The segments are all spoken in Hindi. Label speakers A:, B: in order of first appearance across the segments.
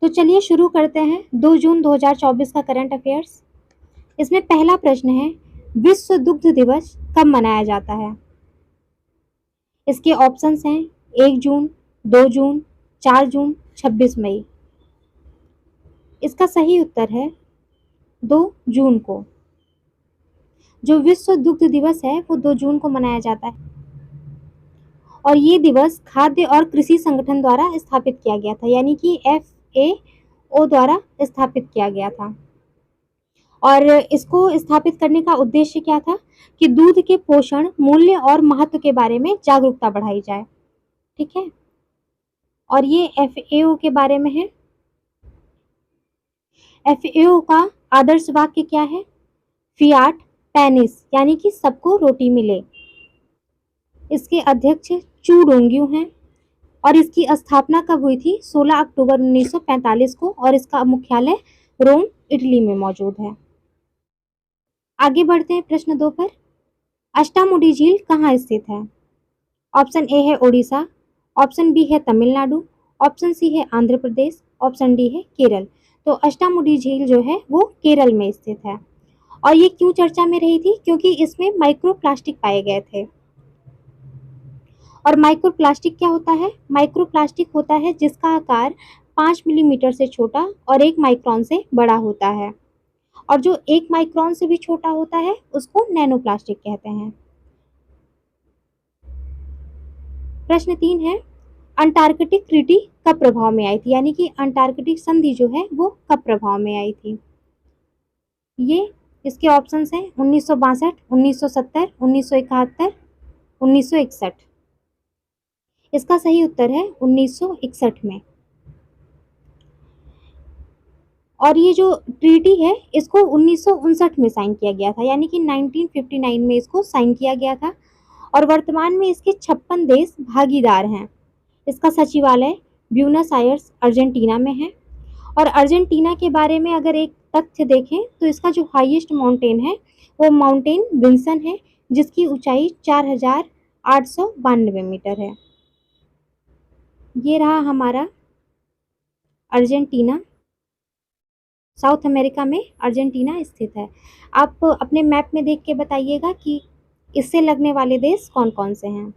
A: तो चलिए शुरू करते हैं 2 जून 2024 का करंट अफेयर्स। इसमें पहला प्रश्न है, विश्व दुग्ध दिवस कब मनाया जाता है? इसके ऑप्शंस हैं 1 जून, 2 जून, 4 जून, 26 मई। इसका सही उत्तर है 2 जून को। जो विश्व दुग्ध दिवस है वो 2 जून को मनाया जाता है और ये दिवस खाद्य और कृषि संगठन द्वारा स्थापित किया गया था, यानी कि FAO द्वारा स्थापित किया गया था। और इसको स्थापित करने का उद्देश्य क्या था कि दूध के पोषण, मूल्य और महत्व के बारे में जागरूकता बढ़ाई जाए। ठीक है, और ये FAO के बारे में है। FAO का आदर्श वाक्य क्या है? फियाट पैनिस, यानी कि सबको रोटी मिले। इसके अध्यक्ष चू डोंग्यू हैं और इसकी स्थापना कब हुई थी? 16 अक्टूबर 1945 को, और इसका मुख्यालय रोम, इटली में मौजूद है। आगे बढ़ते हैं प्रश्न 2 पर। अष्टामुडी झील कहाँ स्थित है? ऑप्शन ए है ओडिशा, ऑप्शन बी है तमिलनाडु, ऑप्शन सी है आंध्र प्रदेश, ऑप्शन डी है केरल। तो अष्टामुडी झील जो है वो केरल में स्थित है। और ये क्यों चर्चा में रही थी? क्योंकि इसमें माइक्रोप्लास्टिक पाए गए थे। और माइक्रोप्लास्टिक क्या होता है? माइक्रोप्लास्टिक होता है जिसका आकार 5 मिलीमीटर से छोटा और 1 माइक्रोन से बड़ा होता है, और जो 1 माइक्रोन से भी छोटा होता है उसको नैनोप्लास्टिक कहते हैं। प्रश्न 3 है, अंटार्कटिक ट्रीटी कब प्रभाव में आई थी? यानी कि अंटार्कटिक संधि जो है वो कब प्रभाव में आई थी? ये इसके ऑप्शंस हैं 1962, 1970, 1971, 1961। इसका सही उत्तर है 1961 में। और ये जो ट्रीटी है इसको 1959 में साइन किया गया था, यानी कि 1959 में इसको साइन किया गया था। और वर्तमान में इसके 56 देश भागीदार हैं। इसका सचिवालय ब्यूनस आयर्स अर्जेंटीना में है। और अर्जेंटीना के बारे में अगर एक तथ्य देखें तो इसका जो हाईएस्ट माउंटेन है वो माउंटेन विंसन है, जिसकी ऊंचाई 4892 मीटर है। ये रहा हमारा अर्जेंटीना। साउथ अमेरिका में अर्जेंटीना स्थित है। आप अपने मैप में देख के बताइएगा कि इससे लगने वाले देश कौन कौन से हैं।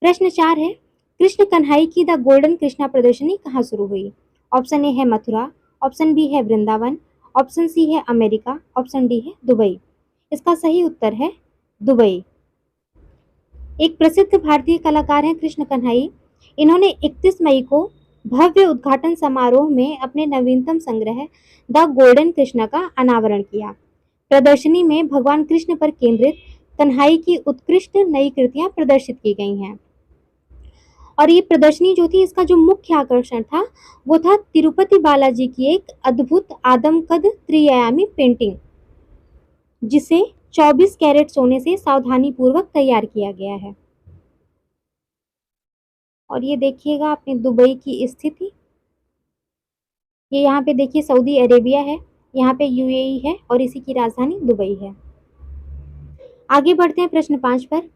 A: प्रश्न 4 है, कृष्ण कन्हई की द गोल्डन कृष्णा प्रदर्शनी कहाँ शुरू हुई? ऑप्शन ए है मथुरा, ऑप्शन बी है वृंदावन, ऑप्शन सी है अमेरिका, ऑप्शन डी है दुबई। इसका सही उत्तर है दुबई। एक प्रसिद्ध भारतीय कलाकार हैं कृष्ण कन्हई। इन्होंने 31 मई को भव्य उद्घाटन समारोह में अपने नवीनतम संग्रह द गोल्डन कृष्णा का अनावरण किया। प्रदर्शनी में भगवान कृष्ण पर केंद्रित कन्हई की उत्कृष्ट नई कृतियां प्रदर्शित की गई हैं। और ये प्रदर्शनी जो थी, इसका जो मुख्य आकर्षण था वो था तिरुपति बालाजी की एक अद्भुत आदमकद त्रिआयामी पेंटिंग, जिसे 24 कैरेट सोने से सावधानी पूर्वक तैयार किया गया है। और ये देखिएगा अपने दुबई की स्थिति। ये यहाँ पे देखिए सऊदी अरेबिया है, यहाँ पे UAE है और इसी की राजधानी दुबई है। आगे बढ़ते हैं प्रश्न 5 पर।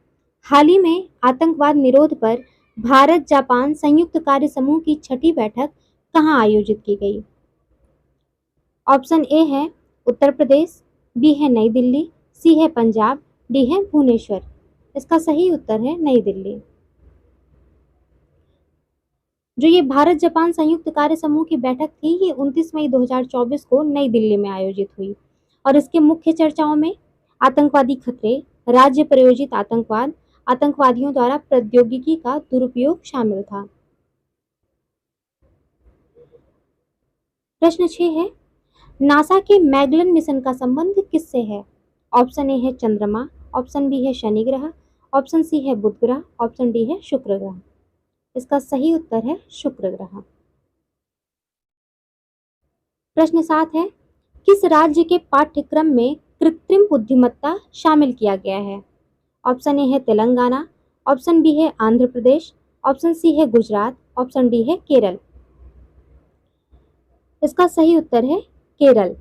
A: हाल ही में आतंकवाद निरोध पर भारत जापान संयुक्त कार्य समूह की 6ठी बैठक कहाँ आयोजित की गई? ऑप्शन ए है उत्तर प्रदेश, बी है नई दिल्ली, सी है पंजाब, डी है भुवनेश्वर। इसका सही उत्तर है नई दिल्ली। जो ये भारत जापान संयुक्त कार्य समूह की बैठक थी, ये 29 मई 2024 को नई दिल्ली में आयोजित हुई। और इसके मुख्य चर्चाओं में आतंकवादी खतरे, राज्य प्रायोजित आतंकवाद, आतंकवादियों द्वारा प्रौद्योगिकी का दुरुपयोग शामिल था। प्रश्न 6 है, नासा के मैगलन मिशन का संबंध किससे है? ऑप्शन ए है चंद्रमा, ऑप्शन बी है शनि ग्रह, ऑप्शन सी है बुध ग्रह, ऑप्शन डी है शुक्र ग्रह। इसका सही उत्तर है शुक्र ग्रह। प्रश्न 7 है, किस राज्य के पाठ्यक्रम में कृत्रिम बुद्धिमत्ता शामिल किया गया है? ऑप्शन ए है तेलंगाना, ऑप्शन बी है आंध्र प्रदेश, ऑप्शन सी है गुजरात, ऑप्शन डी है केरल। इसका सही उत्तर है केरल।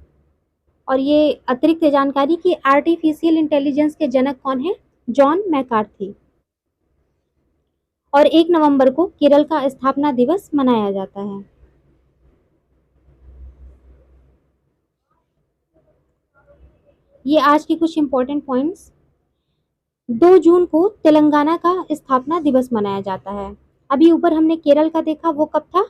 A: और ये अतिरिक्त जानकारी कि आर्टिफिशियल इंटेलिजेंस के जनक कौन है? John McCarthy. और 1 नवंबर को केरल का स्थापना दिवस मनाया जाता है। ये आज के कुछ इंपॉर्टेंट पॉइंट्स। 2 जून को तेलंगाना का स्थापना दिवस मनाया जाता है। अभी ऊपर हमने केरल का देखा, वो कब था?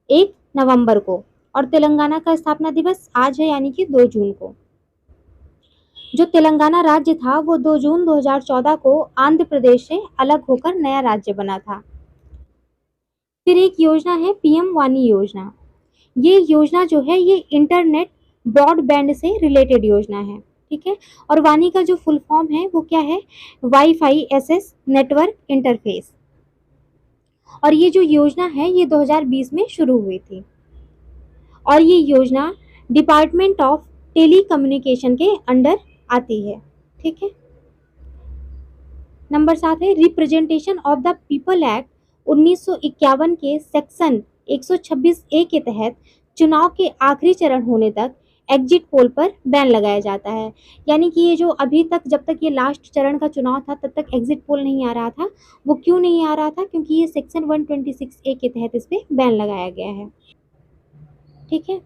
A: 1 नवंबर को। और तेलंगाना का स्थापना दिवस आज है, यानी कि 2 जून को। जो तेलंगाना राज्य था वो 2 जून 2014 को आंध्र प्रदेश से अलग होकर नया राज्य बना था। फिर एक योजना है पीएम वानी योजना। ये योजना जो है ये इंटरनेट ब्रॉडबैंड से रिलेटेड योजना है, ठीक है। और वानी का जो फुल फॉर्म है वो क्या है? Wifi SS network interface. और ये जो योजना है ये 2020 में शुरू हुई थी। और ये योजना डिपार्टमेंट ऑफ टेली कम्युनिकेशन के अंडर आती है, ठीक है। नंबर 7 है representation of the people act 1951 के सेक्शन 126 ए के तहत चुनाव के आखिरी चरण होने तक एग्जिट पोल पर बैन लगाया जाता है। यानी कि ये जो अभी तक, जब तक ये लास्ट चरण का चुनाव था तब तक एग्जिट पोल नहीं आ रहा था। वो क्यों नहीं आ रहा था? क्योंकि ये सेक्शन 126 ए के तहत इस पे बैन लगाया गया है, ठीक है।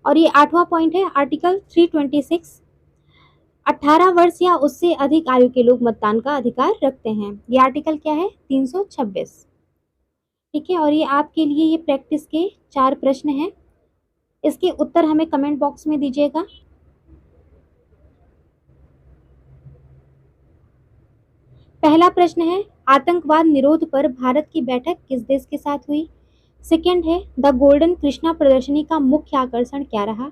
A: और ये 8वां पॉइंट है आर्टिकल 326। 18 वर्ष या उससे अधिक आयु के लोग मतदान का अधिकार रखते हैं। ये आर्टिकल क्या है? 326, ठीक है। और ये आपके लिए ये प्रैक्टिस के 4 प्रश्न हैं। इसके उत्तर हमें कमेंट बॉक्स में दीजिएगा। पहला प्रश्न है आतंकवाद निरोध पर भारत की बैठक किस देश के साथ हुई? सेकंड है द गोल्डन कृष्णा प्रदर्शनी का मुख्य आकर्षण क्या रहा?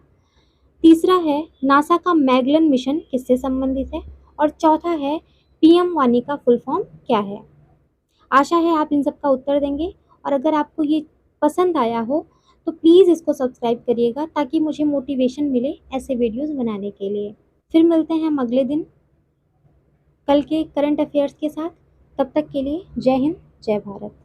A: तीसरा है नासा का मैगलन मिशन किससे संबंधित है? और चौथा है पीएम वानी का फुल फॉर्म क्या है? आशा है आप इन सब का उत्तर देंगे। और अगर आपको ये पसंद आया हो तो प्लीज़ इसको सब्सक्राइब करिएगा ताकि मुझे मोटिवेशन मिले ऐसे वीडियोस बनाने के लिए। फिर मिलते हैं हम अगले दिन कल के करंट अफेयर्स के साथ। तब तक के लिए जय हिंद, जय भारत।